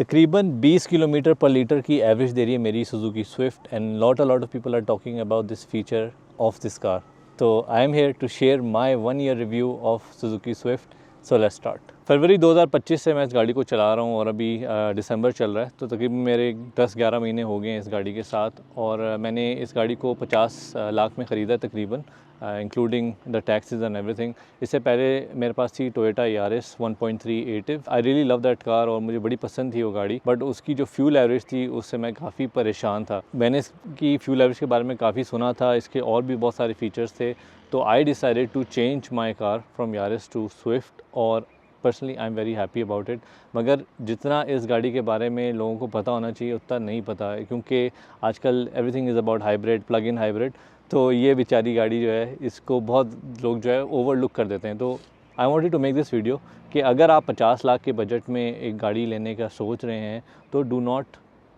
तकरीबन 20 किलोमीटर पर लीटर की एवरेज दे रही है मेरी Suzuki Swift and lot of people are talking about this feature of this car. तो I am here to share my 1 year review of Suzuki Swift. So let's start. फरवरी 2025 से मैं इस गाड़ी को चला रहा हूँ और अभी दिसंबर चल रहा है, तो तकरीबन मेरे 10-11 महीने हो गए हैं इस गाड़ी के साथ। और मैंने इस गाड़ी को 50 लाख में ख़रीदा तकरीबन, including the taxes and everything. इससे पहले मेरे पास थी Toyota Yaris 1.3 एटिव। I really love that car और मुझे बड़ी पसंद थी वो गाड़ी, बट उसकी जो फ्यूल एवरेज थी उससे मैं काफ़ी परेशान था। मैंने इसकी फ्यूल एवरेज के बारे में काफ़ी सुना था, इसके और भी बहुत सारे फीचर्स थे, तो I decided to change my car from Yaris to Swift और personally I am very happy about it. मगर जितना इस गाड़ी के बारे में लोगों को पता होना चाहिए उतना नहीं पता है, क्योंकि आजकल everything is about hybrid, plug in hybrid. तो ये बेचारी गाड़ी जो है इसको बहुत लोग जो है ओवरलुक कर देते हैं। तो I wanted to make this video कि अगर आप 50 लाख के बजट में एक गाड़ी लेने का सोच रहे हैं तो डू नॉट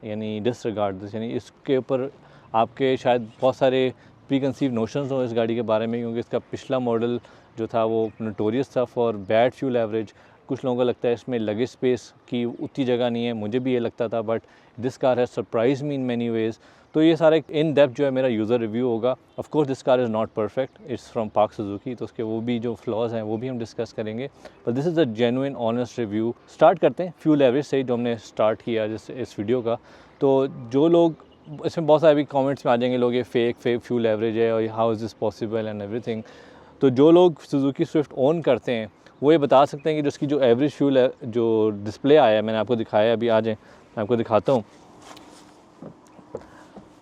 यानी डिसरिगार्ड दिस, यानी इसके ऊपर आपके शायद बहुत सारे प्री कंसीव नोशंस हो इस गाड़ी के बारे में, क्योंकि इसका पिछला मॉडल जो था वो नोटोरियस था फॉर बैड फ्यूल एवरेज। कुछ लोगों को लगता है इसमें लगेज स्पेस की उतनी जगह नहीं है, मुझे भी ये लगता था, but this car has surprise me in many ways. तो ये सारा एक इन डेप्थ जो है मेरा यूज़र रिव्यू होगा। Of course this car is not perfect, it's from Pak Suzuki, तो उसके वो भी जो फ्लॉज हैं वो भी हम डिस्कस करेंगे, but this is a genuine honest review. Start करते हैं फ्यूल एवरेज से, जो हमने स्टार्ट किया जैसे इस वीडियो का। तो जो लोग इसमें बहुत सारे भी कमेंट्स में आ जाएंगे लोग, ये फेक फ्यूल एवरेज है और how is this possible and everything. तो जो लोग सुजुकी स्विफ्ट ओन करते हैं वो ये बता सकते हैं कि जिसकी जो एवरेज फ्यूल है, जो डिस्प्ले आया है मैंने आपको दिखाया, अभी आ जाए मैं आपको दिखाता हूँ।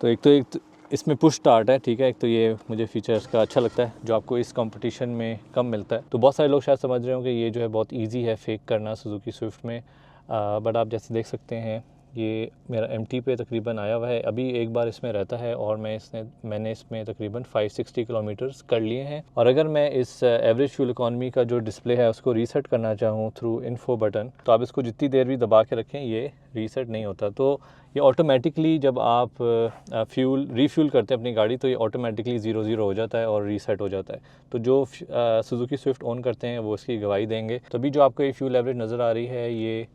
तो एक इसमें पुश स्टार्ट है, ठीक है। एक तो ये मुझे फीचर इसका अच्छा लगता है जो आपको इस कंपटीशन में कम मिलता है। तो बहुत सारे लोग शायद समझ रहे हो कि ये जो है बहुत इजी है फेक करना सुजुकी स्विफ्ट में, बट आप जैसे देख सकते हैं ये मेरा MT पे तकरीबन आया हुआ है। अभी एक बार इसमें रहता है और मैंने इसमें तकरीबन 560 किलोमीटर्स कर लिए हैं। और अगर मैं इस एवरेज फ्यूल इकॉनमी का जो डिस्प्ले है उसको रीसेट करना चाहूँ थ्रू इन्फो बटन, तो आप इसको जितनी देर भी दबा के रखें ये रीसेट नहीं होता। तो ये ऑटोमेटिकली जब आप रीफ्यूल करते हैं अपनी गाड़ी तो ये ऑटोमेटिकली 0-0 हो जाता है और रीसेट हो जाता है। तो जो सुजुकी स्विफ्ट ओन करते हैं वो इसकी गवाही देंगे। तो अभी जो आपको ये फ्यूल एवरेज नज़र आ रही है ये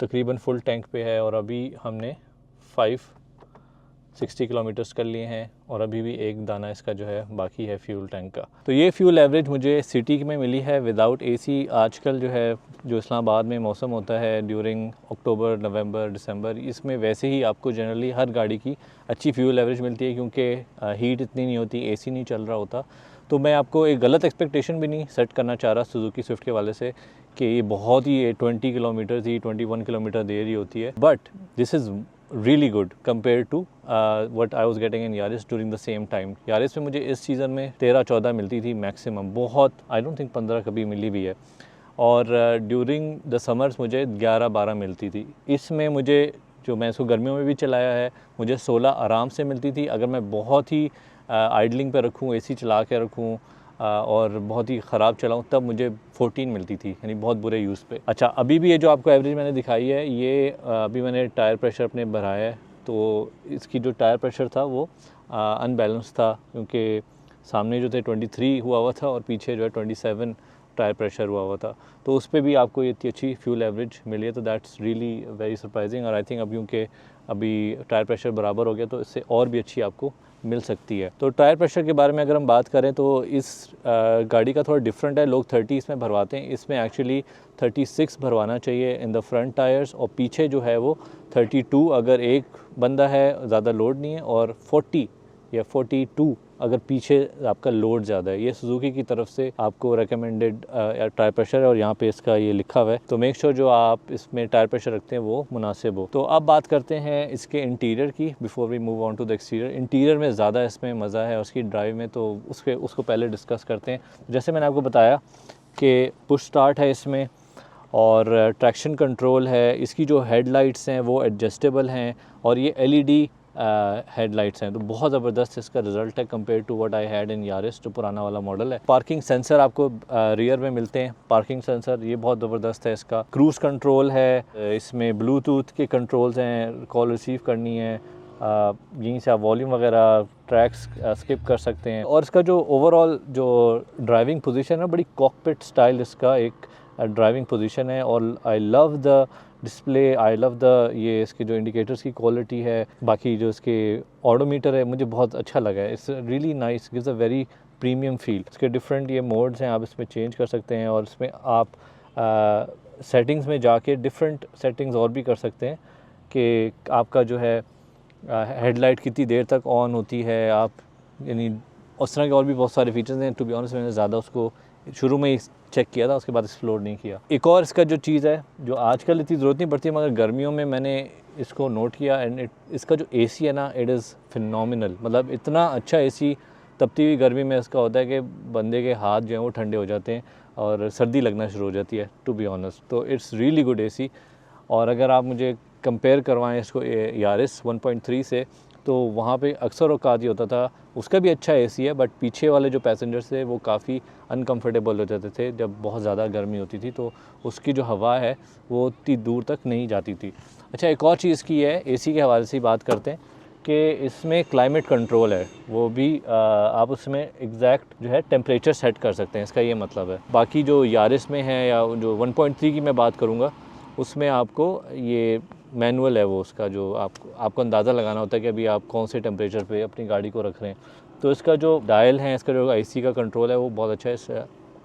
तकरीबन फुल टैंक पे है और अभी हमने 560 किलोमीटर्स कर लिए हैं और अभी भी एक दाना इसका जो है बाकी है फ्यूल टैंक का। तो ये फ्यूल एवरेज मुझे सिटी में मिली है विदाउट AC। आजकल जो है जो इस्लामाबाद में मौसम होता है ड्यूरिंग अक्टूबर, नवंबर, दिसंबर, इसमें वैसे ही आपको जनरली हर गाड़ी की अच्छी फ्यूल एवरेज मिलती है, क्योंकि हीट इतनी नहीं होती, AC नहीं चल रहा होता। तो मैं आपको एक गलत एक्सपेक्टेशन भी नहीं सेट करना चाह रहा सुजुकी स्विफ्ट के वाले से कि ये बहुत ही 20 किलोमीटर थी, 21 किलोमीटर दे रही होती है, but this is really good compare to what I was getting in Yaris during the same time. Yaris में मुझे इस सीज़न में 13-14 मिलती थी मैक्सिमम, बहुत आई डोंट थिंक 15 कभी मिली भी है। और ड्यूरिंग द समर्स मुझे 11-12 मिलती थी। इसमें मुझे जो मैं इसको गर्मियों में भी चलाया है मुझे 16 आराम से मिलती थी। अगर मैं बहुत ही आइडलिंग पे रखूँ, AC चला के रखूँ और बहुत ही ख़राब चलाऊँ तब मुझे 14 मिलती थी, यानी बहुत बुरे यूज़ पे। अच्छा, अभी भी ये जो आपको एवरेज मैंने दिखाई है ये अभी मैंने टायर प्रेशर अपने बढ़ाया है, तो इसकी जो टायर प्रेशर था वो अनबैलेंस था, क्योंकि सामने जो थे 23 हुआ था और पीछे जो है 27 टायर प्रेशर हुआ था। तो उस पर भी आपको ये इतनी अच्छी फ्यूल एवरेज मिली है, तो दैट्स रियली वेरी सरप्राइजिंग। और आई थिंक अब क्योंकि अभी टायर प्रेशर बराबर हो गया तो इससे और भी अच्छी आपको मिल सकती है। तो टायर प्रेशर के बारे में अगर हम बात करें तो इस गाड़ी का थोड़ा डिफरेंट है। लोग 30 इसमें भरवाते हैं, इसमें एक्चुअली 36 भरवाना चाहिए इन द फ्रंट टायर्स, और पीछे जो है वो 32 अगर एक बंदा है, ज़्यादा लोड नहीं है, और 40 या 42 अगर पीछे आपका लोड ज़्यादा है। ये सुजुकी की तरफ से आपको रेकमेंडेड टायर प्रेशर है और यहाँ पे इसका ये लिखा हुआ है। तो मेक श्योर जो आप इसमें टायर प्रेशर रखते हैं वो मुनासिब हो। तो अब बात करते हैं इसके इंटीरियर की before we move on to the exterior. Interior में ज़्यादा इसमें मज़ा है, उसकी ड्राइव में, तो उसको पहले डिस्कस करते हैं। जैसे मैंने आपको बताया कि पुश स्टार्ट है इसमें और ट्रैक्शन कंट्रोल है। इसकी जो हेडलाइट्स हैं वो एडजस्टेबल हैं और ये LED हेडलाइट्स हैं, तो बहुत ज़बरदस्त इसका रिज़ल्ट है compare to what I had in Yaris, जो पुराना वाला मॉडल है। पार्किंग सेंसर आपको रियर में मिलते हैं, पार्किंग सेंसर ये बहुत ज़बरदस्त है इसका। क्रूज़ कंट्रोल है, इसमें ब्लूटूथ के कंट्रोल्स हैं, कॉल रिसीव करनी है, यहीं से आप वॉल्यूम वगैरह ट्रैक्स स्किप कर सकते हैं। और इसका जो ओवरऑल जो ड्राइविंग पोजीशन है बड़ी कॉकपिट स्टाइल इसका एक ड्राइविंग पोजीशन है। और I love the display, I love the ये इसके जो इंडिकेटर्स की क्वालिटी है, बाकी जो इसके ऑडोमीटर है मुझे बहुत अच्छा लगा है। It's really nice, gives a very premium feel. इसके डिफरेंट ये मोड्स हैं, आप इसमें चेंज कर सकते हैं और इसमें आप सेटिंग्स में जाके डिफरेंट सेटिंग्स और भी कर सकते हैं कि आपका जो है हेडलाइट कितनी देर तक ऑन होती है, आप यानी उस तरह के और भी बहुत सारे फीचर्स हैं। टू बी ऑनेस्ट मैंने ज़्यादा उसको शुरू में ही चेक किया था, उसके बाद एक्सप्लोर नहीं किया। एक और इसका जो चीज़ है जो आजकल इतनी ज़रूरत नहीं पड़ती मगर गर्मियों में मैंने इसको नोट किया, एंड इसका जो एसी है ना, इट इज़ फिनोमिनल। मतलब इतना अच्छा एसी तपती हुई गर्मी में इसका होता है कि बंदे के हाथ जो हैं वो ठंडे हो जाते हैं और सर्दी लगना शुरू हो जाती है, टू बी ऑनेस्ट। तो इट्स रियली गुड एसी। और अगर आप मुझे कंपेयर करवाएं इसको यारिस 1.3 से, तो वहाँ पे अक्सर औकात ये होता था, उसका भी अच्छा एसी है बट पीछे वाले जो पैसेंजर्स थे वो काफ़ी अनकंफर्टेबल हो जाते थे जब बहुत ज़्यादा गर्मी होती थी, तो उसकी जो हवा है वो उतनी दूर तक नहीं जाती थी। अच्छा, एक और चीज़ की है, एसी के हवाले से ही बात करते हैं कि इसमें क्लाइमेट कंट्रोल है, वो भी आप उसमें एग्जैक्ट जो है टेम्परेचर सेट कर सकते हैं, इसका ये मतलब है। बाकी जो यारिस में है या जो 1.3 की मैं बात करूँगा उसमें आपको ये मैनुअल है, वो उसका जो आपको अंदाज़ा लगाना होता है कि अभी आप कौन से टेम्परेचर पे अपनी गाड़ी को रख रहे हैं। तो इसका जो डायल है, इसका जो एसी का कंट्रोल है वो बहुत अच्छा है, इस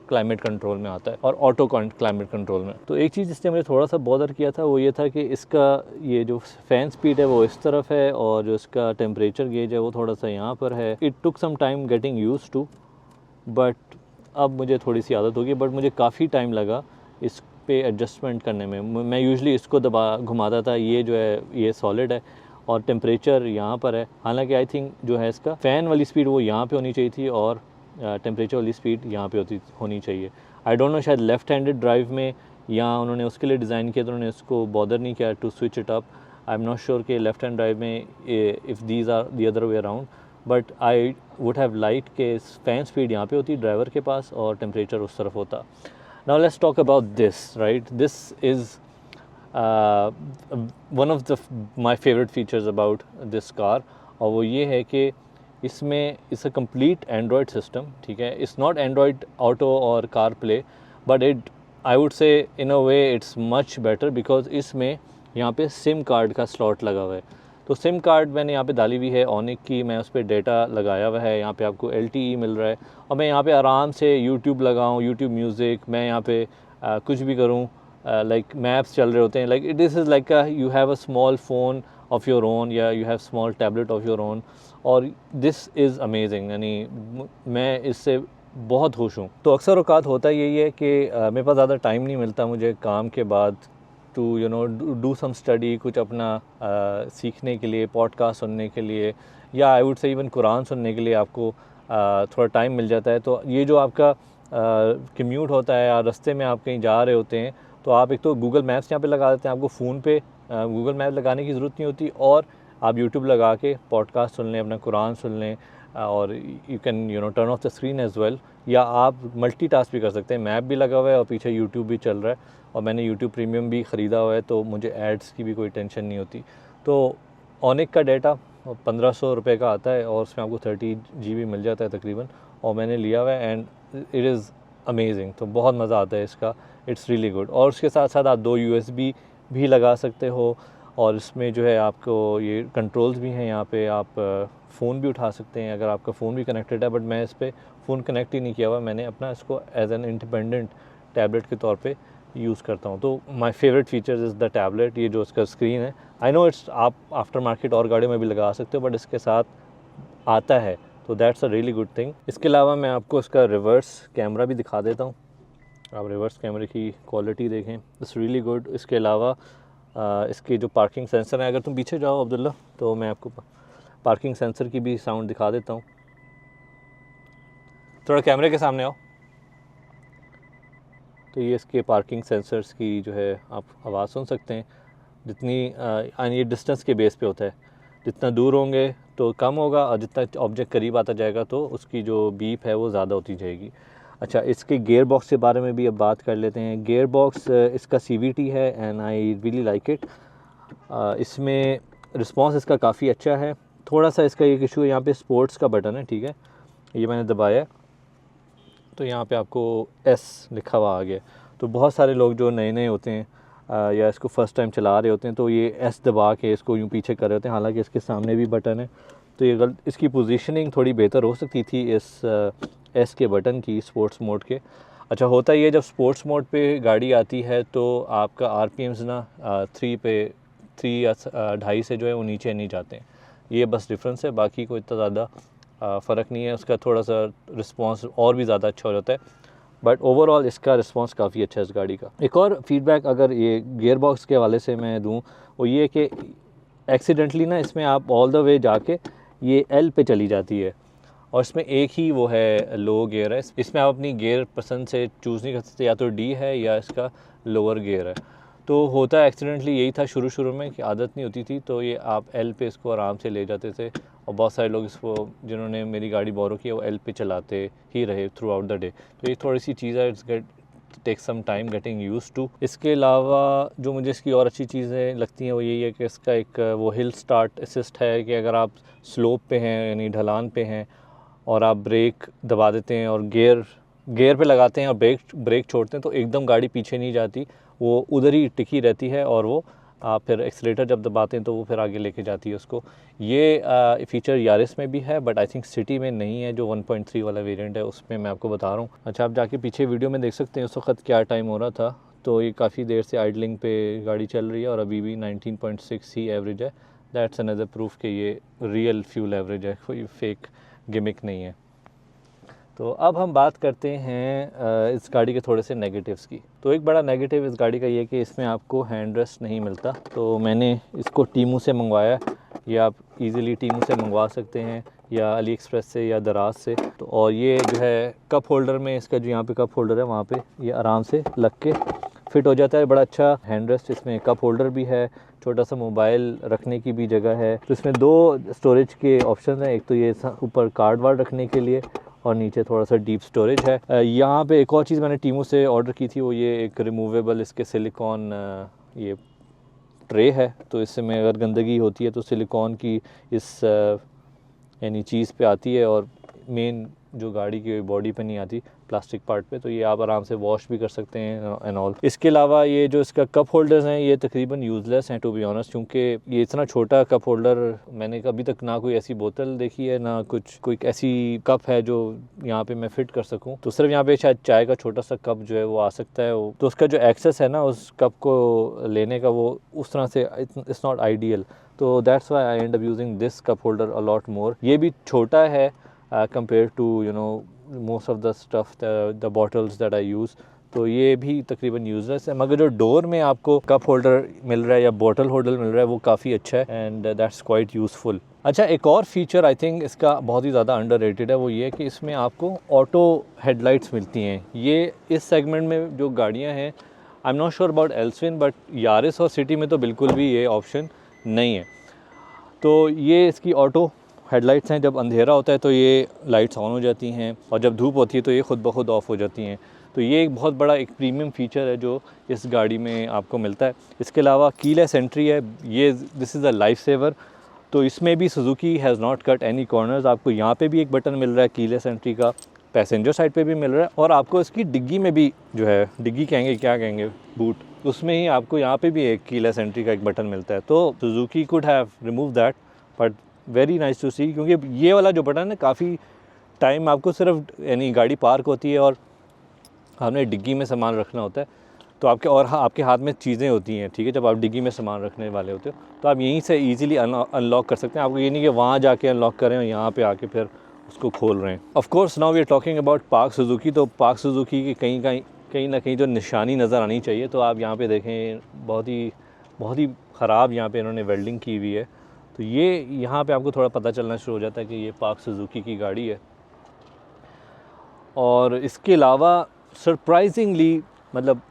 क्लाइमेट कंट्रोल में आता है और ऑटो क्लाइमेट कंट्रोल में। तो एक चीज़ जिसने मुझे थोड़ा सा बॉदर किया था वो ये था कि इसका ये जो फ़ैन स्पीड है वो इस तरफ है और जो इसका टेम्परेचर गेज है वो थोड़ा सा यहाँ पर है। It took some time getting used to, but अब मुझे थोड़ी सी आदत होगी, बट मुझे काफ़ी टाइम लगा इस पे एडजस्टमेंट करने में। मैं यूजुअली इसको दबा घुमाता था, ये जो है ये सॉलिड है और टेम्परेचर यहाँ पर है। हालांकि आई थिंक जो है इसका फ़ैन वाली स्पीड वो यहाँ पे होनी चाहिए थी और टेम्परेचर वाली स्पीड यहाँ पे होनी चाहिए। आई डोंट नो, शायद लेफ़्ट हैंडेड ड्राइव में या उन्होंने उसके लिए डिज़ाइन किया तो उन्होंने इसको बॉदर नहीं किया to switch it up. I am not sure कि लेफ़्ट हैंड ड्राइव में if these are the other way around, but I would have like के फ़ैन स्पीड यहाँ पे होती ड्राइवर के पास और टेम्परेचर उस तरफ होता। Now let's talk about this, right? This is one of my favorite features about this car, और वो ये है कि इसमें it's a complete Android system, ठीक है। इट्स नॉट एंड्रॉयड ऑटो और car play, but it I would से इन अ way it's much better because इसमें यहाँ पे सिम कार्ड का स्लॉट लगा हुआ है। तो सिम कार्ड मैंने यहाँ पे डाली हुई है ओनिक की, मैं उस पर डेटा लगाया हुआ है, यहाँ पे आपको LTE मिल रहा है और मैं यहाँ पे आराम से YouTube लगाऊँ, YouTube म्यूज़िक, मैं यहाँ पे कुछ भी करूँ, लाइक मैप्स चल रहे होते हैं, like this is like you have a small phone of your own या you have small tablet of your own, और दिस इज़ अमेजिंग। यानी मैं इससे बहुत खुश हूँ। तो अक्सर औकात होता यही है कि मेरे पास ज़्यादा टाइम नहीं मिलता मुझे काम के बाद to you know do some study, कुछ अपना सीखने के लिए, पॉडकास्ट सुनने के लिए, या आई वुड से इवन कुरान सुनने के लिए आपको थोड़ा टाइम मिल जाता है। तो ये जो आपका कम्यूट होता है या रास्ते में आप कहीं जा रहे होते हैं तो आप एक तो गूगल मैप्स यहाँ पे लगा देते हैं, आपको फ़ोन पे गूगल मैप लगाने की ज़रूरत नहीं होती, और आप यूट्यूब लगा के पॉडकास्ट सुन लें, अपना कुरान सुन लें, और you can turn off the screen as well, या आप मल्टीटास्क भी कर सकते हैं। मैप भी लगा हुआ है और पीछे यूट्यूब भी चल रहा है, और मैंने यूट्यूब प्रीमियम भी ख़रीदा हुआ है तो मुझे एड्स की भी कोई टेंशन नहीं होती। तो ओनिक का डेटा 1500 रुपये का आता है और उसमें आपको 30 GB मिल जाता है तकरीबन, और मैंने लिया हुआ है एंड इट इज़ अमेजिंग। तो बहुत मज़ा आता है इसका, इट्स रियली गुड। और उसके साथ साथ आप 2 USB भी लगा सकते हो, और इसमें जो है आपको ये कंट्रोल्स भी हैं, यहाँ पे आप फ़ोन भी उठा सकते हैं अगर आपका फ़ोन भी कनेक्टेड है, बट मैं इस पर फ़ोन कनेक्ट ही नहीं किया हुआ, मैंने अपना इसको एज एन इंडिपेंडेंट टैबलेट के तौर पे यूज़ करता हूँ। तो my favourite features is the tablet, ये जो इसका स्क्रीन है। आई नो इट्स आप आफ्टर मार्केट और गाड़ियों में भी लगा सकते हो, बट इसके साथ आता है तो that's a really good thing. इसके अलावा मैं आपको इसका रिवर्स कैमरा भी दिखा देता हूँ, आप रिवर्स कैमरे की क्वालिटी देखें, इट्स रियली गुड। इसके अलावा इसके जो पार्किंग सेंसर है, अगर तुम पीछे जाओ अब्दुल्ला तो मैं आपको पार्किंग सेंसर की भी साउंड दिखा देता हूँ। थोड़ा कैमरे के सामने आओ। तो ये इसके पार्किंग सेंसर्स की जो है आप आवाज़ सुन सकते हैं, जितनी ये डिस्टेंस के बेस पे होता है, जितना दूर होंगे तो कम होगा और जितना ऑब्जेक्ट करीब आता जाएगा तो उसकी जो बीप है वो ज़्यादा होती जाएगी। अच्छा, इसके गेयर बॉक्स के बारे में भी अब बात कर लेते हैं। गेयर बॉक्स इसका CVT है and I really like it. इसमें रिस्पॉन्स इसका काफ़ी अच्छा है। थोड़ा सा इसका एक इशू है, यहाँ पे स्पोर्ट्स का बटन है, ठीक है, ये मैंने दबाया तो यहाँ पे आपको S लिखा हुआ आ गया। तो बहुत सारे लोग जो नए नए होते हैं या इसको फर्स्ट टाइम चला रहे होते हैं तो ये एस दबा के इसको यूँ पीछे कर रहे होते हैं, हालांकि इसके सामने भी बटन है। तो ये इसकी पोजीशनिंग थोड़ी बेहतर हो सकती थी इस एस के बटन की स्पोर्ट्स मोड के। अच्छा, होता ये जब स्पोर्ट्स मोड पे गाड़ी आती है तो आपका आरपीएम्स ना 3 या 2.5 से जो है वो नीचे नहीं जाते हैं। ये बस डिफरेंस है, बाकी कोई इतना ज़्यादा फ़र्क नहीं है। उसका थोड़ा सा रिस्पांस और भी ज़्यादा अच्छा हो जाता है, बट ओवरऑल इसका रिस्पांस काफ़ी अच्छा है इस गाड़ी का। एक और फीडबैक अगर ये गियर बॉक्स के हवाले से मैं दूँ, वो ये कि एक्सीडेंटली ना इसमें आप ऑल द वे जाके ये एल पे चली जाती है और इसमें एक ही वो है लो गियर है। इसमें आप अपनी गियर पसंद से चूज़ नहीं कर सकते, या तो डी है या इसका लोअर गियर है। तो होता एक्सीडेंटली यही था शुरू में कि आदत नहीं होती थी, तो ये आप एल पे इसको आराम से ले जाते थे और बहुत सारे लोग इसको जिन्होंने मेरी गाड़ी बोरो की वो एल पे चलाते ही रहे थ्रू आउट द डे। तो ये थोड़ी सी चीज़ है, it's take some time getting used to. इसके अलावा जो मुझे इसकी और अच्छी चीज़ें लगती हैं वो यही है कि इसका एक वो हिल स्टार्ट असिस्ट है कि अगर आप स्लोप पे हैं यानी ढलान पे हैं और आप ब्रेक दबा देते हैं और गियर पे लगाते हैं और ब्रेक छोड़ते हैं तो एकदम गाड़ी पीछे नहीं जाती, वो उधर ही टिकी रहती है और वो आप फिर एक्सीलेटर जब दबाते हैं तो वो फिर आगे लेके जाती है उसको। ये फ़ीचर यारिस में भी है, बट आई थिंक सिटी में नहीं है। जो 1.3 वाला वेरिएंट है उसमें मैं आपको बता रहा हूँ। अच्छा, आप जाके पीछे वीडियो में देख सकते हैं उस वक्त क्या टाइम हो रहा था। तो ये काफ़ी देर से आइडलिंग पे गाड़ी चल रही है और अभी भी 19.6 ही एवरेज है। दैट्स अनदर प्रूफ कि ये रियल फ्यूल एवरेज है, कोई फेक गिमिक नहीं है। तो अब हम बात करते हैं इस गाड़ी के थोड़े से नेगेटिव्स की। तो एक बड़ा नेगेटिव इस गाड़ी का ये कि इसमें आपको हैंड रेस्ट नहीं मिलता। तो मैंने इसको टीमू से मंगवाया, ये आप इजीली टीमू से मंगवा सकते हैं या अली एक्सप्रेस से या दराज से। तो और ये जो है कप होल्डर में इसका जो यहाँ पे कप होल्डर है वहाँ पे ये आराम से लग के फिट हो जाता है। बड़ा अच्छा हैंड रेस्ट, इसमें कप होल्डर भी है, छोटा सा मोबाइल रखने की भी जगह है। तो इसमें 2 स्टोरेज के ऑप्शन हैं, एक तो ये ऊपर कार्ड वार्ड रखने के लिए और नीचे थोड़ा सा डीप स्टोरेज है। यहाँ पे एक और चीज़ मैंने टीमू से ऑर्डर की थी, वो ये एक रिमूवेबल इसके सिलिकॉन ये ट्रे है। तो इसमें अगर गंदगी होती है तो सिलिकॉन की इस यानी चीज़ पे आती है और मेन जो गाड़ी की बॉडी पे नहीं आती, प्लास्टिक पार्ट पे। तो ये आप आराम से वॉश भी कर सकते हैं एंड ऑल। इसके अलावा ये जो इसका कप होल्डर्स हैं ये तकरीबन यूज़लेस हैं टू बी ऑनेस्ट, क्योंकि ये इतना छोटा कप होल्डर मैंने कभी तक ना कोई ऐसी बोतल देखी है ना कोई ऐसी कप है जो यहाँ पे मैं फ़िट कर सकूँ। तो सिर्फ यहाँ पे शायद चाय का छोटा सा कप जो है वो आ सकता है। तो उसका जो एक्सेस है ना उस कप को लेने का, वो उस तरह से इट्स नॉट आइडियल। तो that's why I and up using this cup holder a lot more. ये भी छोटा है compared to most of the stuff the bottles that I use। तो ये भी तकरीबन यूज़लेस है, मगर जो डोर में आपको कप होल्डर मिल रहा है या बॉटल होल्डर मिल रहा है वो काफ़ी अच्छा है एंड दैट्स क्वाइट यूज़फुल। अच्छा, एक और फीचर आई थिंक इसका बहुत ही ज़्यादा अंडररेटेड है, वो ये कि इसमें आपको ऑटो हेडलाइट्स मिलती हैं। ये इस सेगमेंट में जो गाड़ियाँ हैं, I am not sure about Alsvin, but Yaris और सिटी में तो बिल्कुल भी ये ऑप्शन नहीं है। तो ये इसकी ऑटो हेडलाइट्स हैं, जब अंधेरा होता है तो ये लाइट्स ऑन हो जाती हैं और जब धूप होती है तो ये खुद ब खुद ऑफ़ हो जाती हैं। तो ये एक बहुत बड़ा एक प्रीमियम फ़ीचर है जो इस गाड़ी में आपको मिलता है। इसके अलावा कीलेस एंट्री है, ये this is a life saver. तो इसमें भी Suzuki has not cut any corners. आपको यहाँ पे भी एक बटन मिल रहा है कीलेस एंट्री का, पैसेंजर साइड पे भी मिल रहा है और आपको इसकी डिग्गी में भी जो है, डिग्गी कहेंगे क्या कहेंगे, बूट, उसमें ही आपको यहाँ पे भी एक कीलेस एंट्री का एक बटन मिलता है। तो Suzuki could have remove that, but very nice to see, क्योंकि ये वाला जो बटन है काफ़ी टाइम आपको सिर्फ यानी गाड़ी पार्क होती है और आपने डिग्गी में सामान रखना होता है तो आपके हाथ में चीज़ें होती हैं, ठीक है। जब आप डिग्गी में सामान रखने वाले होते हो तो आप यहीं से इजीली अनलॉक कर सकते हैं। आपको ये नहीं कि वहाँ जाके अनलॉक करें और यहाँ पे आके फिर उसको खोल रहे हैं। Of course now we are talking about Pak Suzuki. तो पार्क सुजुकी की कहीं ना कहीं जो निशानी नज़र आनी चाहिए, तो आप यहाँ पे देखें बहुत ही ख़राब यहाँ पे इन्होंने वेल्डिंग की हुई है। तो ये यहाँ पे आपको थोड़ा पता चलना शुरू हो जाता है कि ये पार्क सुजुकी की गाड़ी है। और इसके अलावा सरप्राइजिंगली मतलब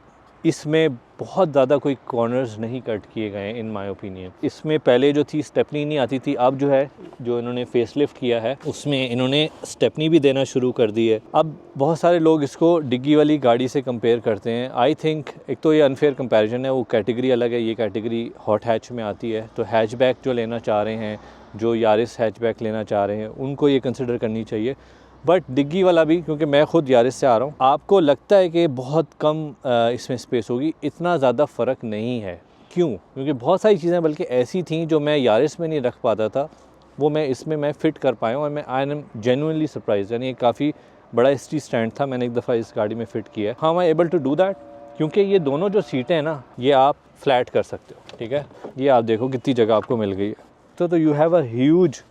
इसमें बहुत ज़्यादा कोई कॉर्नर्स नहीं कट किए गए इन माय ओपिनियन। इसमें पहले जो थी स्टेपनी नहीं आती थी, अब जो है जो इन्होंने फेसलिफ्ट किया है उसमें इन्होंने स्टेपनी भी देना शुरू कर दी है। अब बहुत सारे लोग इसको डिग्गी वाली गाड़ी से कंपेयर करते हैं। आई थिंक एक तो ये अनफेयर कंपैरिजन है, वो कैटेगरी अलग है, ये कैटेगरी हॉट हैच में आती है। तो हैचबैक जो लेना चाह रहे हैं, जो यारिस हैचबैक लेना चाह रहे हैं, उनको ये कंसिडर करनी चाहिए। बट डिग्गी वाला भी, क्योंकि मैं खुद यारिस से आ रहा हूँ, आपको लगता है कि बहुत कम इसमें स्पेस होगी, इतना ज़्यादा फ़र्क नहीं है। क्यों? क्योंकि बहुत सारी चीज़ें बल्कि ऐसी थी जो मैं यारिस में नहीं रख पाता था, वो मैं इसमें मैं फ़िट कर पाया हूँ, और मैं आई एम जेन्युइनली सरप्राइज। यानी काफ़ी बड़ा स्टी स्टैंड था, मैंने एक दफ़ा इस गाड़ी में फ़िट किया है। हाँ, मैं एबल टू डू दैट, क्योंकि ये दोनों जो सीटें हैं ना, ये आप फ्लैट कर सकते हो, ठीक है। ये आप देखो कितनी जगह आपको मिल गई है। तो यू हैव अ ह्यूज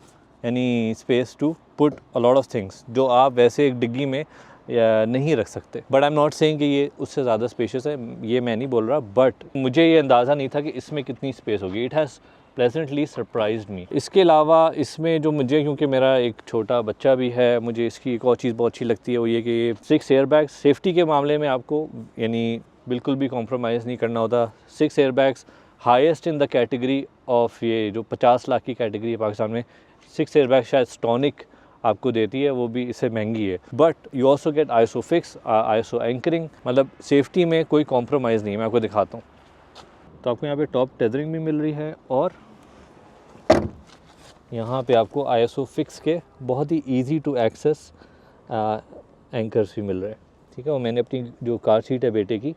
यानी space to put a lot of things, जो आप वैसे एक डिग्गी में या नहीं रख सकते। But I am not saying कि ये उससे ज़्यादा स्पेशियस है, ये मैं नहीं बोल रहा, बट मुझे ये अंदाज़ा नहीं था कि इसमें कितनी स्पेस होगी। इट हैज़ प्लेजेंटली सरप्राइज्ड मी। इसके अलावा इसमें जो मुझे, क्योंकि मेरा एक छोटा बच्चा भी है, मुझे इसकी एक और चीज़ बहुत अच्छी लगती है, वो ये कि 6 एयर बैग्स, सेफ्टी के मामले में आपको यानी बिल्कुल भी कॉम्प्रोमाइज़ नहीं करना होता। 6 air bags, highest in the category of, ये जो 50 लाख की कैटेगरी है पाकिस्तान में, 6 एयर बैग शायद स्टॉनिक आपको देती है, वो भी इससे महंगी है। But you also get isofix, iso anchoring, मतलब सेफ्टी में कोई कॉम्प्रोमाइज़ नहीं है। मैं आपको दिखाता हूँ। तो आपको यहाँ पे टॉप टेदरिंग भी मिल रही है, और यहाँ पे आपको आइसोफिक्स के बहुत ही इजी टू एक्सेस एंकर्स भी मिल रहे हैं, ठीक है। और मैंने अपनी जो कार सीट है बेटे की,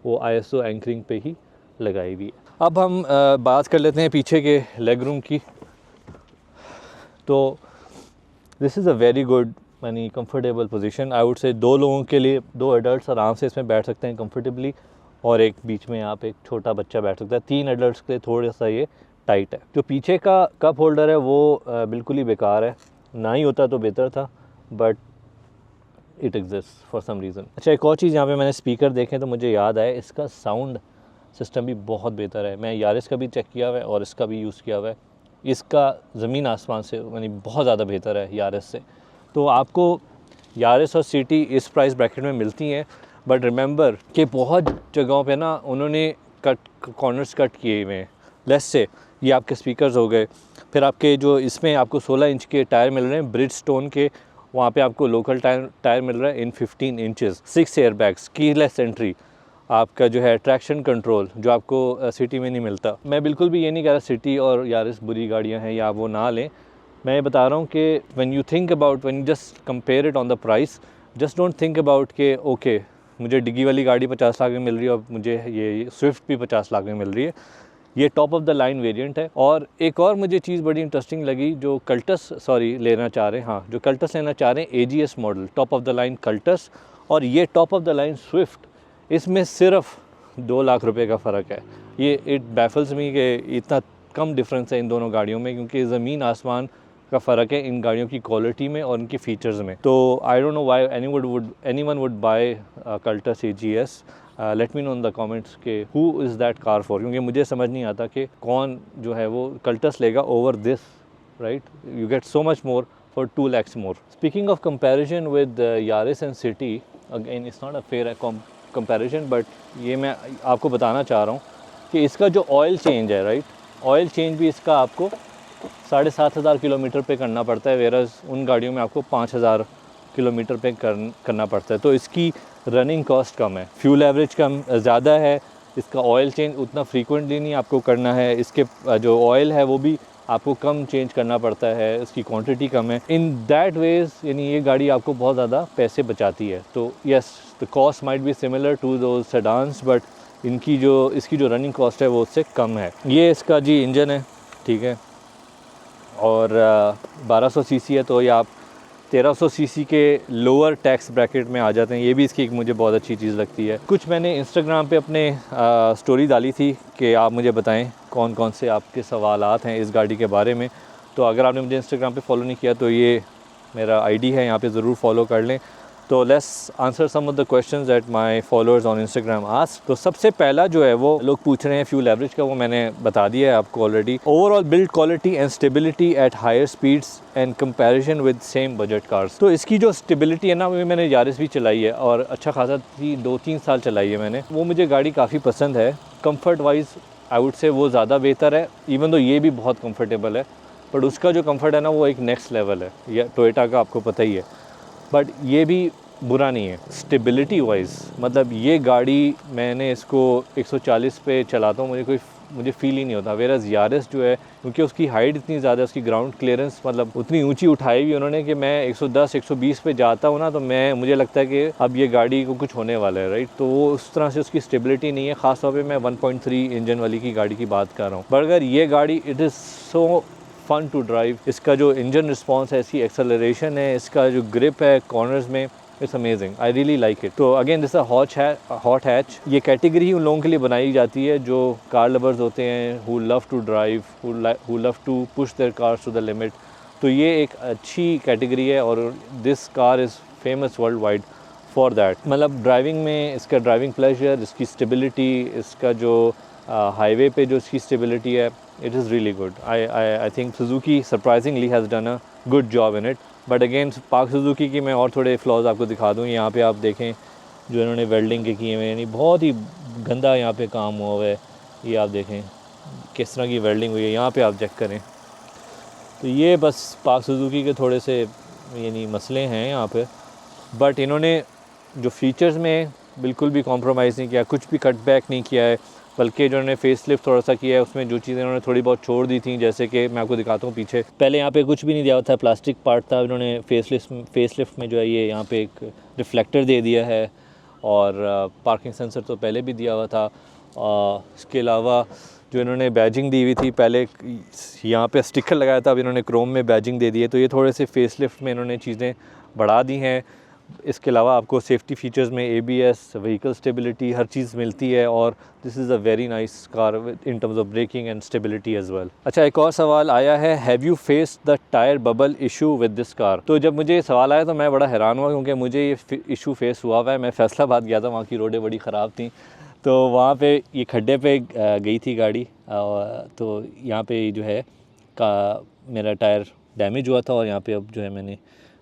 वो आईएसओ एंकरिंग पे ही लगाई हुई है। अब हम बात कर लेते हैं पीछे के लेग रूम की। तो this is a very good यानी comfortable position, I would say. 2 लोगों के लिए, 2 एडल्ट्स आराम से इसमें बैठ सकते हैं कंफर्टेबली, और एक बीच में आप एक छोटा बच्चा बैठ सकता है। 3 एडल्ट्स के लिए थोड़ा सा ये टाइट है। जो पीछे का कप होल्डर है वो बिल्कुल ही बेकार है, ना ही होता तो बेहतर था, but it exist for some reason. अच्छा, एक और चीज़ यहाँ पे मैंने स्पीकर देखे तो मुझे याद आया, इसका साउंड सिस्टम भी बहुत बेहतर है। मैं यारिस का भी चेक किया हुआ है और इसका भी यूज़ किया हुआ है। इसका ज़मीन आसमान से यानी बहुत ज़्यादा बेहतर है यारिस से। तो आपको यारिस और सिटी इस प्राइस ब्रैकेट में मिलती हैं, बट रिमेंबर कि बहुत जगहों पे ना उन्होंने कॉर्नर्स कट किए हुए हैं। लेस से ये आपके स्पीकर्स हो गए, फिर आपके जो इसमें आपको 16 इंच के टायर मिल रहे हैं ब्रिज स्टोन के, वहाँ पे आपको लोकल टायर मिल रहा है इन 15 inches, 6 air bags, keyless entry, आपका जो है ट्रैक्शन कंट्रोल, जो आपको सिटी में नहीं मिलता। मैं बिल्कुल भी ये नहीं कह रहा सिटी और यारिस बुरी गाड़ियाँ हैं या वो ना लें। मैं ये बता रहा हूँ कि when you think about, when you just compare it on the price, just don't think about के ओके मुझे डिग्गी वाली गाड़ी 50 लाख में मिल रही है और मुझे ये स्विफ्ट भी 50 लाख में मिल रही है। ये top of the line variant है। और एक और मुझे चीज़ बड़ी इंटरेस्टिंग लगी, जो कल्टस लेना चाह रहे हैं, हाँ जो कल्टस लेना चाह रहे हैं, AGS model, top of the line Cultus और ये top of the line Swift, इसमें सिर्फ 2 लाख रुपए का फ़र्क है। ये इट बैफल्स मी कि इतना कम डिफरेंस है इन दोनों गाड़ियों में, क्योंकि ज़मीन आसमान का फ़र्क है इन गाड़ियों की क्वालिटी में और इनकी फ़ीचर्स में। तो I don't know why anyone would buy Cultus AGS। Let me know in the comments के who is that car for, क्योंकि मुझे समझ नहीं आता कि कौन जो है वो कल्टस लेगा over this, right. You get so much more for 2 lakhs more. Speaking of comparison with Yaris and city, again it's not a fair comparison, but ये मैं आपको बताना चाह रहा हूँ कि इसका जो ऑयल चेंज है, राइट, ऑयल चेंज भी इसका आपको 7,500 किलोमीटर पे करना पड़ता है, वेरस उन गाड़ियों में आपको 5,000 किलोमीटर पे करना पड़ता है। तो इसकी रनिंग कॉस्ट कम है, फ्यूल एवरेज कम ज़्यादा है, इसका ऑयल चेंज उतना फ्रीक्वेंटली नहीं आपको करना है, इसके जो ऑयल है वो भी आपको कम चेंज करना पड़ता है, इसकी क्वांटिटी कम है। इन दैट वेज यानी ये गाड़ी आपको बहुत ज़्यादा पैसे बचाती है। तो yes, the cost might be similar to those sedans, but इसकी जो रनिंग कॉस्ट है वो उससे कम है। ये इसका जी इंजन है, ठीक है, और 1200 सीसी है, तो ये आप 1300 सीसी के लोअर टैक्स ब्रैकेट में आ जाते हैं। ये भी इसकी एक मुझे बहुत अच्छी चीज़ लगती है। कुछ मैंने इंस्टाग्राम पे अपने स्टोरी डाली थी कि आप मुझे बताएं कौन कौन से आपके सवालात हैं इस गाड़ी के बारे में। तो अगर आपने मुझे इंस्टाग्राम पे फॉलो नहीं किया तो ये मेरा आईडी है, यहाँ पे ज़रूर फॉलो कर लें। तो let's answer some of the questions that my followers on Instagram ask. तो सबसे पहला जो है वो लोग पूछ रहे हैं फ्यूल एवरेज का, वो मैंने बता दिया है आपको already. Overall build quality and stability at higher speeds and comparison with same budget cars. तो इसकी जो स्टेबिलिटी है ना, वो मैंने यारिस भी चलाई है और अच्छा खासा 2-3 साल चलाई है मैंने, वो मुझे गाड़ी काफ़ी पसंद है। कम्फर्ट वाइज आई वुड से वो ज़्यादा बेहतर है, इवन तो ये भी बहुत कम्फर्टेबल है, बट उसका जो कम्फर्ट है ना वो एक नेक्स्ट लेवल है। या टोयोटा का आपको पता ही है, बट ये भी बुरा नहीं है। स्टेबिलिटी वाइज मतलब ये गाड़ी मैंने इसको 140 पे चलाता हूँ, मुझे फील ही नहीं होता। वेराज यारिस जो है, क्योंकि उसकी हाइट इतनी ज़्यादा, उसकी ग्राउंड क्लियरेंस मतलब उतनी ऊंची उठाई हुई उन्होंने कि मैं 110 120 पे जाता हूँ ना, तो मुझे लगता है कि अब ये गाड़ी को कुछ होने वाला है, राइट। तो वो उस तरह से उसकी स्टेबिलिटी नहीं है, ख़ासतौर पर मैं 1.3 इंजन वाली की गाड़ी की बात कर रहा हूँ। पर अगर ये गाड़ी it is so fun to drive, इसका जो इंजन रिस्पॉन्स है, इसकी एक्सेलरेशन है, इसका जो ग्रिप है कॉर्नर्स में, it's amazing, I really like it. तो अगेन दिस हॉट हैच, ये कैटेगरी ही उन लोगों के लिए बनाई जाती है जो कार लवर्स होते हैं, who love to drive, who love to push their cars to the limit. तो ये एक अच्छी कैटेगरी है और this car is famous worldwide for that. मतलब ड्राइविंग में इसका ड्राइविंग प्लेजर, इसकी स्टेबिलिटी, इसका जो हाईवे पे जो इसकी स्टेबिलिटी है, it is really good. I think Suzuki surprisingly has done a good job in it. But again पाक सुजुकी की मैं और थोड़े फ्लॉज आपको दिखा दूँ। यहाँ पे आप देखें जो इन्होंने वेल्डिंग के किए हुए हैं, यानी बहुत ही गंदा यहाँ पे काम हुआ हुआ है। ये आप देखें किस तरह की वेल्डिंग हुई है, यहाँ पे आप चेक करें। तो ये बस पाक सुजुकी के थोड़े से यानी मसले हैं यहाँ पे, बट इन्होंने जो फीचर्स में बिल्कुल भी कॉम्प्रोमाइज़ नहीं किया, कुछ भी कट बैक नहीं किया है, बल्कि जो उन्होंने फेस लिफ्ट थोड़ा सा किया है उसमें जो चीज़ें उन्होंने थोड़ी बहुत छोड़ दी थी, जैसे कि मैं आपको दिखाता हूँ पीछे, पहले यहाँ पे कुछ भी नहीं दिया था, प्लास्टिक पार्ट था, इन्होंने फेस लिफ्ट में जो है ये यहाँ पे एक रिफ्लेक्टर दे दिया है और पार्किंग सेंसर तो पहले भी दिया हुआ था। इसके अलावा जो इन्होंने बैजिंग दी हुई थी, पहले यहाँ पे स्टिकर लगाया था, अब इन्होंने क्रोम में बैजिंग दे दी है, तो ये थोड़े से फेस लिफ्ट में इन्होंने चीज़ें बढ़ा दी हैं। इसके अलावा आपको सेफ्टी फीचर्स में ABS, व्हीकल स्टेबिलिटी, हर चीज़ मिलती है और this is a very nice car in terms of braking and stability as well. अच्छा, एक और सवाल आया है, have you faced the tyre bubble issue with this car? तो जब मुझे ये सवाल आया तो मैं बड़ा हैरान हुआ, क्योंकि मुझे ये इशू फेस हुआ हुआ है। मैं फैसलाबाद गया था, वहाँ की रोडें बड़ी ख़राब थी, तो वहाँ पे ये खड्डे पे गई थी गाड़ी, तो यहाँ पे जो है मेरा टायर डैमेज हुआ था और यहाँ पे अब जो है मैंने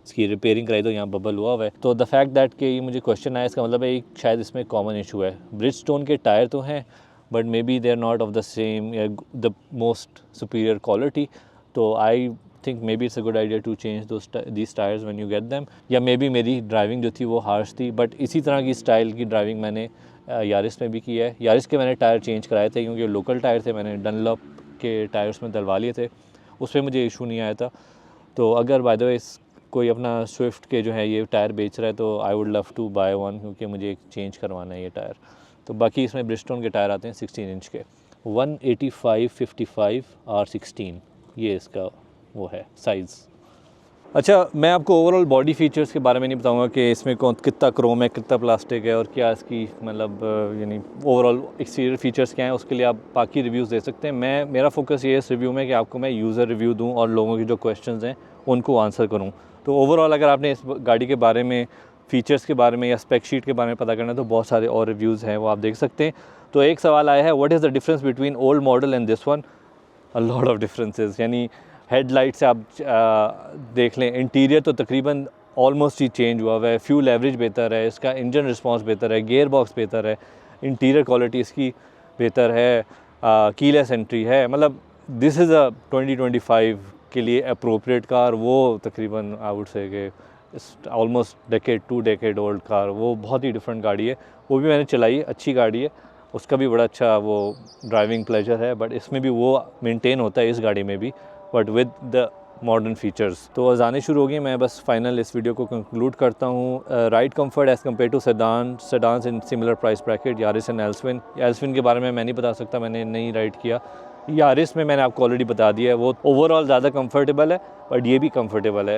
इसकी रिपेयरिंग कराई तो यहाँ बबल हुआ है। तो द फैक्ट दैट कि ये मुझे क्वेश्चन आया, इसका मतलब है शायद इसमें कॉमन इशू है। ब्रिजस्टोन के टायर तो हैं, but maybe they are not of the same या द मोस्ट सुपीरियर क्वालिटी। तो I think maybe it's a good idea to change these tyres when you get them. या may be मेरी driving जो थी वो harsh थी, but इसी तरह की स्टाइल की ड्राइविंग मैंने यारिस में भी की है। यारिस के मैंने टायर चेंज कराए थे, क्योंकि लोकल टायर थे, मैंने डनलॉप के टायर्स में डलवा लिए थे, उस पर मुझे इशू नहीं आया था। तो अगर बाय द वे कोई अपना स्विफ्ट के जो है ये टायर बेच रहा है तो I would love to buy one, क्योंकि मुझे एक चेंज करवाना है ये टायर। तो बाकी इसमें ब्रिजस्टोन के टायर आते हैं 16 इंच के, 185/55 R16, ये इसका वो है साइज़। अच्छा, मैं आपको ओवरऑल बॉडी फीचर्स के बारे में नहीं बताऊंगा कि इसमें कितना क्रोम है, कितना प्लास्टिक है और क्या इसकी मतलब यानी ओवरऑल एक्सटीरियर फीचर्स क्या हैं, उसके लिए आप बाकी रिव्यूज़ दे सकते हैं। मेरा फोकस ये है इस रिव्यू में कि आपको मैं यूज़र रिव्यू दूं और लोगों की जो क्वेश्चंस हैं उनको आंसर करूं। तो ओवरऑल अगर आपने इस गाड़ी के बारे में, फ़ीचर्स के बारे में या स्पेक शीट के बारे में पता करना है तो बहुत सारे और रिव्यूज़ हैं, वो आप देख सकते हैं। तो एक सवाल आया है, what is the difference between old model and this one? A lot of differences, यानी हेडलाइट से आप देख लें, इंटीरियर तो तकरीबन ऑलमोस्ट ही चेंज हुआ है, फ्यूल एवरेज बेहतर है, इसका इंजन रिस्पांस बेहतर है, गियर बॉक्स बेहतर है, इंटीरियर क्वालिटी इसकी बेहतर है, कीलेस एंट्री है। मतलब दिस इज़ अ 2025 के लिए अप्रोप्रिएट कार। वो तकरीबन आई वुड से कि almost two decade old car, वो बहुत ही डिफरेंट गाड़ी है। वो भी मैंने चलाई है, अच्छी गाड़ी है, उसका भी बड़ा अच्छा वो ड्राइविंग प्लेजर है, बट इसमें भी वो मेंटेन होता है इस गाड़ी में भी, but with the modern features. तो अजाने शुरू हो गई, मैं बस फाइनल इस वीडियो को कंक्लूड करता हूँ। Ride comfort as compare to sedans in similar price bracket, Yaris and Alsvin के बारे में मैं नहीं बता सकता, मैंने नहीं राइड किया। यारिस में मैंने आपको ऑलरेडी बता दिया है, वो ओवरऑल ज़्यादा कंफर्टेबल है, बट ये भी कंफर्टेबल है,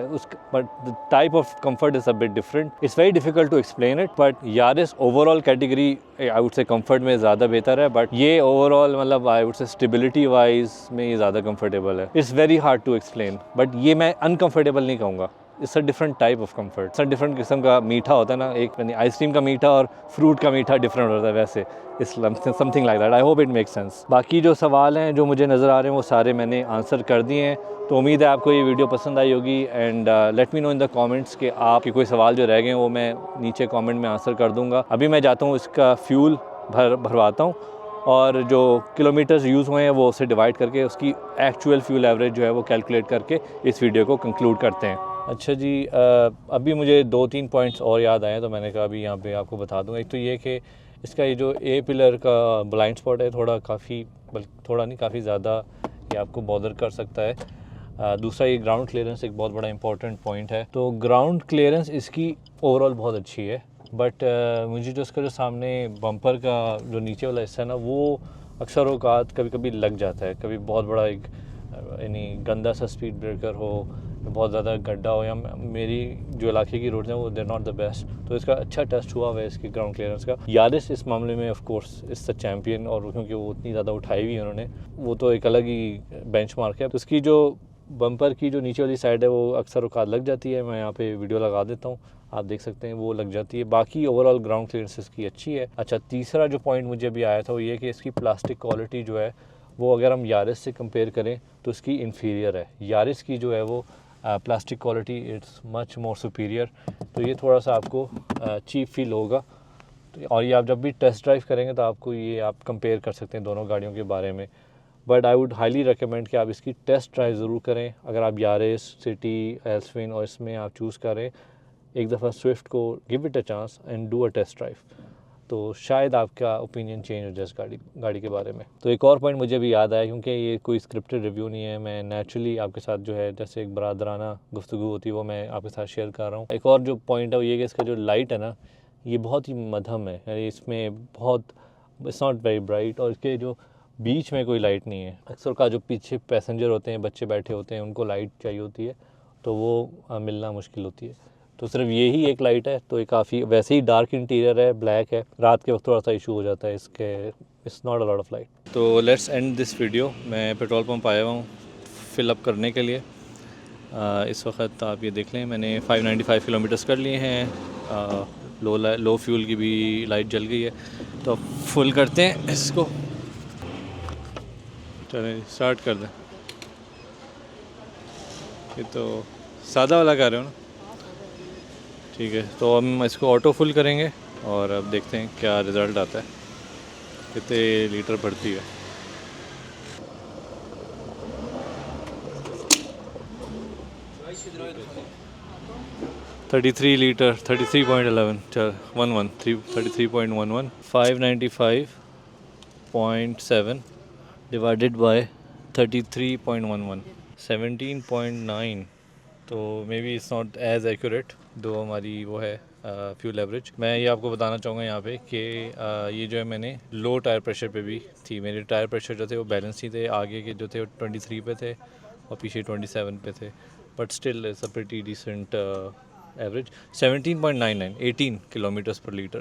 but the type of comfort is a bit different, it's very difficult to explain it. But Yaris overall category I would say comfort में ज़्यादा बेहतर है, बट ये ओवरऑल मतलब I would say stability wise में ये ज़्यादा कंफर्टेबल है। It's very hard to explain, but ये मैं अनकंफर्टेबल नहीं कहूँगा, it's a different type of comfort. It's a different किस्म का मीठा होता है ना, एक आइसक्रीम का मीठा और फ्रूट का मीठा डिफरेंट होता है, वैसे इस something like that. I hope it makes sense. बाकी जो सवाल हैं जो मुझे नज़र आ रहे हैं वो सारे मैंने आंसर कर दिए हैं। तो उम्मीद है आपको ये वीडियो पसंद आई होगी, and let me know in the comments कि आपके कोई सवाल जो रह गए हैं वो मैं नीचे कमेंट में आंसर कर दूंगा। अभी मैं जाता हूँ इसका फ्यूल भरवाता हूँ, और जो किलोमीटर्स यूज़ हुए हैं वो उससे डिवाइड करके उसकी एक्चुअल फ्यूल एवरेज जो है वो कैलकुलेट करके इस वीडियो को कंक्लूड करते हैं। अच्छा जी, अभी मुझे 2-3 पॉइंट्स और याद आए तो मैंने कहा अभी यहाँ पे आपको बता दूंगा। एक तो ये कि इसका ये जो ए पिलर का ब्लाइंड स्पॉट है थोड़ा काफ़ी, बल्कि थोड़ा नहीं काफ़ी ज़्यादा ये आपको बॉदर कर सकता है। दूसरा ये ग्राउंड क्लियरेंस एक बहुत बड़ा इंपॉर्टेंट पॉइंट है। तो ग्राउंड क्लियरेंस इसकी ओवरऑल बहुत अच्छी है, बट मुझे जो इसका जो सामने बम्पर का जो नीचे वाला हिस्सा है ना, वो अक्सर औकात कभी कभी लग जाता है। कभी बहुत बड़ा एक यानी गंदा सा स्पीड ब्रेकर हो, बहुत ज़्यादा गड्ढा हो, या मेरी जो इलाके की रोड हैं वो देर नॉट द बेस्ट, तो इसका अच्छा टेस्ट हुआ हुआ है इसकी ग्राउंड क्लियरेंस का। यारिस इस मामले में ऑफ कोर्स इस द चैम्पियन, और क्योंकि वो उतनी ज़्यादा उठाई हुई है उन्होंने, वो तो एक अलग ही बेंचमार्क है। तो इसकी जो बम्पर की जो नीचे वाली साइड है वो अक्सर औकात लग जाती है। मैं यहाँ पे वीडियो लगा देता हूँ, आप देख सकते हैं वो लग जाती है। बाकी ओवरऑल ग्राउंड क्लियरेंस इसकी अच्छी है। अच्छा, तीसरा जो पॉइंट मुझे अभी आया था वो ये कि इसकी प्लास्टिक क्वालिटी जो है वो अगर हम यारिस से कंपेयर करें तो इसकी इन्फीरियर है। यारिस की जो है वो plastic quality it's much more superior, तो ये थोड़ा सा आपको चीप फील होगा। तो और ये आप जब भी टेस्ट ड्राइव करेंगे तो आपको ये आप कंपेयर कर सकते हैं दोनों गाड़ियों के बारे में। But I would highly recommend कि आप इसकी टेस्ट ड्राइव ज़रूर करें। अगर आप यारिस, सिटी, एल्सविन और इसमें आप चूज़ करें, एक दफ़ा स्विफ्ट को give it a chance and do a test drive, तो शायद आपका ओपिनियन चेंज हो जाए इस गाड़ी के बारे में। तो एक और पॉइंट मुझे भी याद आया, क्योंकि ये कोई स्क्रिप्टेड रिव्यू नहीं है, मैं नेचुरली आपके साथ जो है जैसे एक बरादराना गुफ्तगू होती है वो मैं आपके साथ शेयर कर रहा हूँ। एक और जो पॉइंट है वो ये कि इसका जो लाइट है ना, ये बहुत ही मध्यम है, यानी इसमें बहुत, इट्स नॉट वेरी ब्राइट, और इसके जो बीच में कोई लाइट नहीं है। अक्सर का जो पीछे पैसेंजर होते हैं, बच्चे बैठे होते हैं, उनको लाइट चाहिए होती है, तो वो मिलना मुश्किल होती है। तो सिर्फ यही एक लाइट है, तो ये काफ़ी, वैसे ही डार्क इंटीरियर है, ब्लैक है, रात के वक्त थोड़ा सा इशू हो जाता है इसके, it's not a lot of light. तो लेट्स एंड दिस वीडियो। मैं पेट्रोल पंप आया हुआ हूँ फिल अप करने के लिए। इस वक्त आप ये देख लें, मैंने 595 किलोमीटर्स कर लिए हैं। लो फ्यूल की भी लाइट जल गई है, तो फुल करते हैं इसको। चलें स्टार्ट कर दें। ये तो सादा वाला कर रहे हो ना, ठीक है। तो हम इसको ऑटो फुल करेंगे और अब देखते हैं क्या रिज़ल्ट आता है, कितने लीटर पड़ती है। $33 लीटर, 33.11, चल 33.11, 595.7 डिवाइडेड बाय 33.11, 17.9। तो may be it's not as accurate दो हमारी वो है फ्यूल एवरेज। मैं ये आपको बताना चाहूँगा यहाँ पे कि ये जो है मैंने लो टायर प्रेशर पे भी थी, मेरे टायर प्रेशर जो थे वो बैलेंस ही थे, आगे के जो थे वो 23 पे थे और पीछे 27 पे थे, but still it's a pretty decent average. 17.99, 18 kilometres पर लीटर।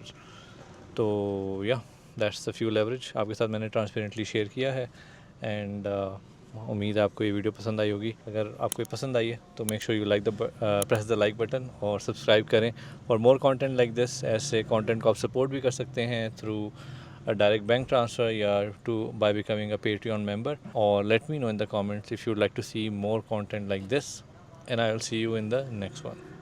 तो या दैट्स द फ्यूल एवरेज, आपके साथ मैंने ट्रांसपेरेंटली शेयर किया है। एंड उम्मीद है आपको ये वीडियो पसंद आई होगी। अगर आपको ये पसंद आई है तो make sure you like the press the like button और सब्सक्राइब करें। और मोर कंटेंट लाइक दिस, ऐसे कंटेंट को आप सपोर्ट भी कर सकते हैं through a direct bank transfer, yeah, to by becoming a Patreon member, or let me know in the comments if you'd like to see more content like this, and I will see you in the next one.